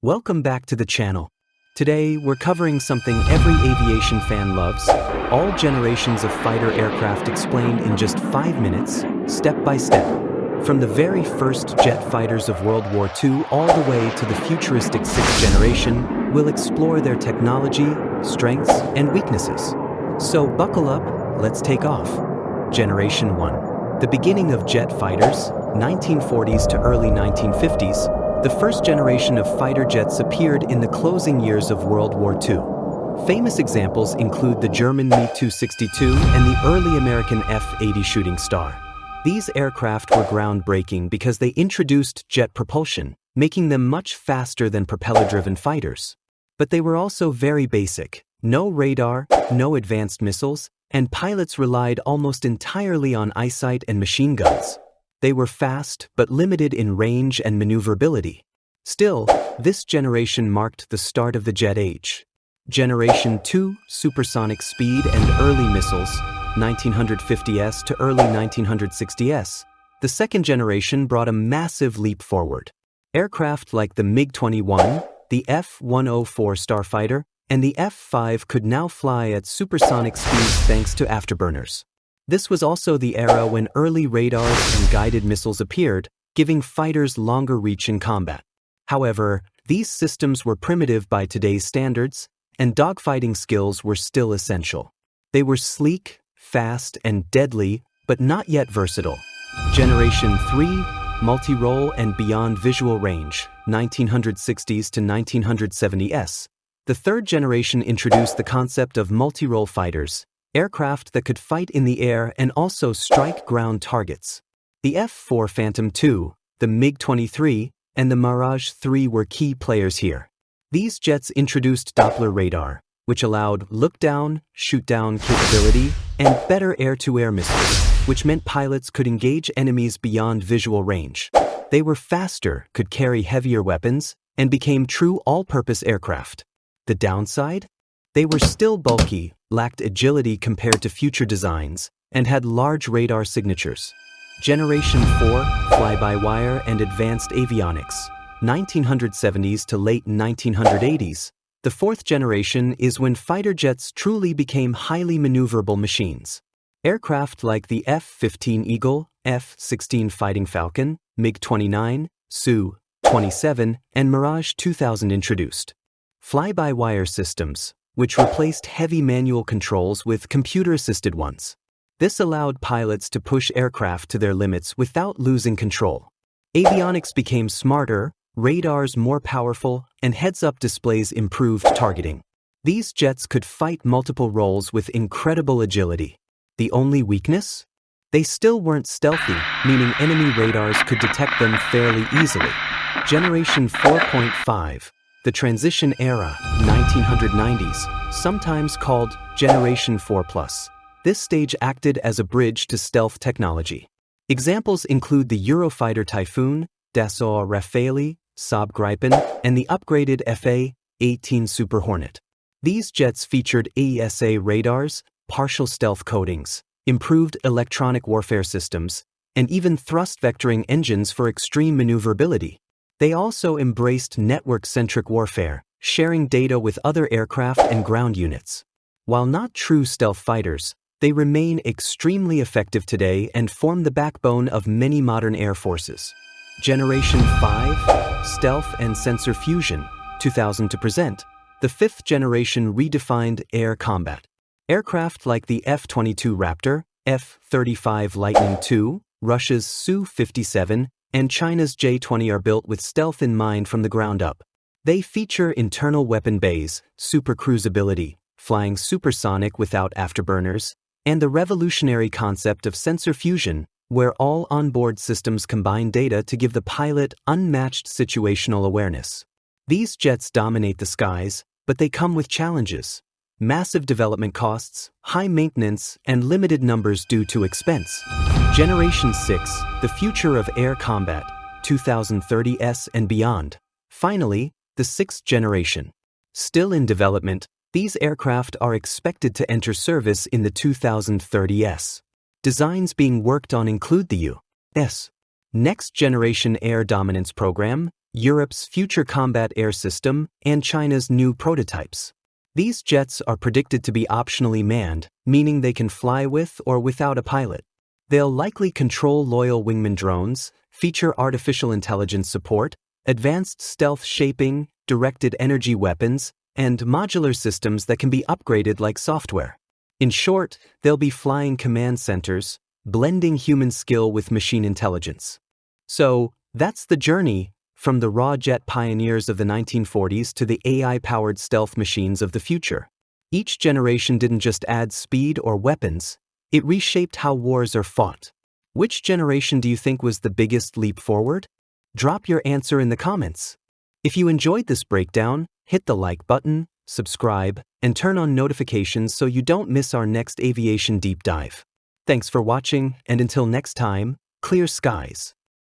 Welcome back to the channel. Today, we're covering something every aviation fan loves, all generations of fighter aircraft explained in just 5 minutes, step by step. From the very first jet fighters of World War II all the way to the futuristic 6th generation, we'll explore their technology, strengths, and weaknesses. So buckle up, let's take off. Generation 1. The beginning of jet fighters, 1940s to early 1950s, the first generation of fighter jets appeared in the closing years of World War II. Famous examples include the German Me-262 and the early American F-80 Shooting Star. These aircraft were groundbreaking because they introduced jet propulsion, making them much faster than propeller-driven fighters. But they were also very basic: no radar, no advanced missiles, and pilots relied almost entirely on eyesight and machine guns. They were fast, but limited in range and maneuverability. Still, this generation marked the start of the jet age. Generation 2, supersonic speed and early missiles, 1950s to early 1960s. The second generation brought a massive leap forward. Aircraft like the MiG-21, the F-104 Starfighter, and the F-5 could now fly at supersonic speeds thanks to afterburners. This was also the era when early radars and guided missiles appeared, giving fighters longer reach in combat. However, these systems were primitive by today's standards, and dogfighting skills were still essential. They were sleek, fast, and deadly, but not yet versatile. Generation 3, multi-role and beyond visual range, 1960s to 1970s. The third generation introduced the concept of multi-role fighters, aircraft that could fight in the air and also strike ground targets. The F-4 Phantom II, the MiG-23, and the Mirage 3 were key players here. These jets introduced Doppler radar, which allowed look-down, shoot-down capability, and better air-to-air missiles, which meant pilots could engage enemies beyond visual range. They were faster, could carry heavier weapons, and became true all-purpose aircraft. The downside? They were still bulky, lacked agility compared to future designs, and had large radar signatures. Generation 4, fly-by-wire and advanced avionics, 1970s to late 1980s. The fourth generation is when fighter jets truly became highly maneuverable machines. Aircraft like the F-15 Eagle, F-16 Fighting Falcon, MiG-29, Su-27, and Mirage 2000 introduced. Fly-by-wire systems, which replaced heavy manual controls with computer-assisted ones. This allowed pilots to push aircraft to their limits without losing control. Avionics became smarter, radars more powerful, and heads-up displays improved targeting. These jets could fight multiple roles with incredible agility. The only weakness? They still weren't stealthy, meaning enemy radars could detect them fairly easily. Generation 4.5. The transition era, 1990s, sometimes called Generation 4+. This stage acted as a bridge to stealth technology. Examples include the Eurofighter Typhoon, Dassault Rafale, Saab Gripen, and the upgraded Fa-18 Super Hornet. These jets featured AESA radars, partial stealth coatings, improved electronic warfare systems, and even thrust vectoring engines for extreme maneuverability. They also embraced network-centric warfare, sharing data with other aircraft and ground units. While not true stealth fighters, they remain extremely effective today and form the backbone of many modern air forces. Generation 5, Stealth and Sensor Fusion, 2000 to present. The fifth generation redefined air combat. Aircraft like the F-22 Raptor, F-35 Lightning II, Russia's Su-57, and China's J-20 are built with stealth in mind from the ground up. They feature internal weapon bays, supercruisability, flying supersonic without afterburners, and the revolutionary concept of sensor fusion, where all onboard systems combine data to give the pilot unmatched situational awareness. These jets dominate the skies, but they come with challenges: massive development costs, high maintenance, and limited numbers due to expense. Generation 6, the future of air combat, 2030s and beyond. Finally, the sixth generation. Still in development, these aircraft are expected to enter service in the 2030s. Designs being worked on include the U.S. Next Generation Air Dominance Program, Europe's Future Combat Air System, and China's new prototypes. These jets are predicted to be optionally manned, meaning they can fly with or without a pilot. They'll likely control loyal wingman drones, feature artificial intelligence support, advanced stealth shaping, directed energy weapons, and modular systems that can be upgraded like software. In short, they'll be flying command centers, blending human skill with machine intelligence. So, that's the journey, from the raw jet pioneers of the 1940s to the AI-powered stealth machines of the future. Each generation didn't just add speed or weapons, it reshaped how wars are fought. Which generation do you think was the biggest leap forward? Drop your answer in the comments. If you enjoyed this breakdown, hit the like button, subscribe, and turn on notifications so you don't miss our next aviation deep dive. Thanks for watching, and until next time, clear skies.